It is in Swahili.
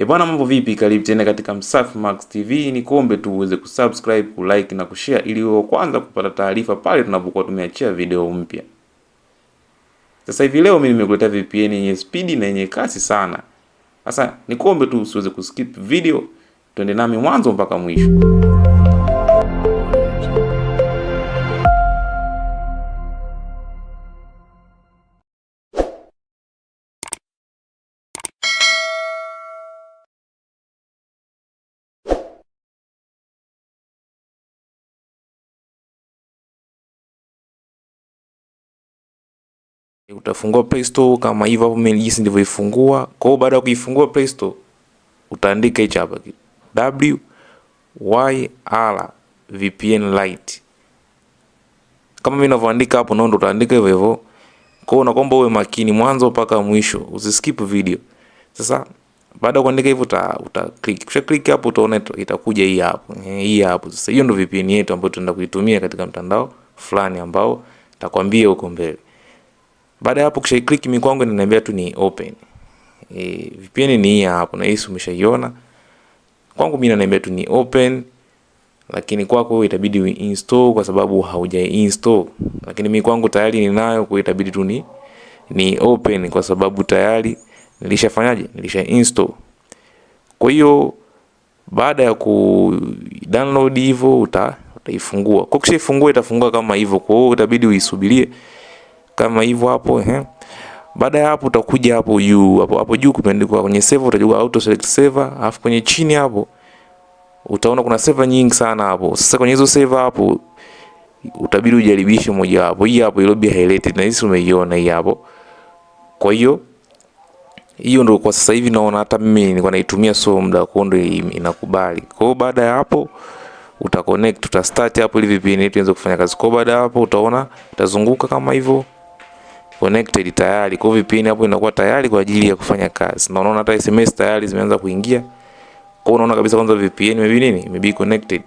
Bwana, mambo vipi? Karibu tena katika Msafi Max TV. Ni kuombe tu uweze kusubscribe, kulike na kushare ili uwe kwanza kupata taarifa pale tunapokuwa tumeachia video mpya. Sasa hivi leo mimi nimekuletea VPN yenye speed na yenye kasi sana. Sasa ni kuombe tu usiweze kuskip video, twende nami mwanzo mpaka mwisho. Utafungua Play Store kama hivyo hapo, mimi jinsi nilivyoifungua. Kwa hiyo baada ya kuifungua Play Store utaandika hicho hapa WYR VPN Lite. Kama mimi ninavyoandika hapo ndo utaandika hivyo hivyo. Kwa hiyo naomba uwe makini mwanzo mpaka mwisho, usiskip video. Sasa baada ya kuandika hivyo uta click. Kisha click hapo utaona itakuja hii hapo. Hii hapo. Sasa hiyo ndio VPN yetu ambayo tunaenda kuitumia katika mtandao fulani ambao nitakwambia huko mbele. Baada hapo kisha click mimi kwangu inaniambia tu ni open. VPN ni hii hapo na hii umeshaiona. Kwangu mimi inaniambia tu ni open, lakini kwako itabidi uinstall kwa sababu hauja-install. Lakini mimi kwangu tayari ninayo, kwa itabidi tu ni open kwa sababu tayari nilisha install. Kwa hiyo baada ya ku download hivyo utaifungua. Kwa kisha ifungua itafungua kama hivyo. Kwa hiyo itabidi uisubirie kama hivyo hapo. Baada ya hapo utakuja hapo juu, hapo juu kumeandikwa kwenye server, utajua auto select server, alafu kwenye chini hapo utaona kuna server nyingi sana hapo. Sasa kwenye hizo server hapo utabidi ujaribishe moja hapo. Hii hapo ilobi highlighted na hisi umeiona hii hapo. Kwa hiyo ndio kwa sasa hivi naona hata mimi nilikuwa naitumia so muda kondo inakubali. Kwa hiyo baada ya hapo utaconnect, utastart hapo ili VPN yetu ianze kufanya kazi. Kwa baada hapo utaona itazunguka kama hivyo connected tayari. Kwa VPN hapo inakuwa tayari kwa ajili ya kufanya kazi. Na unaona hata SMS tayari zimeanza kuingia. Kwa unaona kabisa kwanza VPN imebi connected.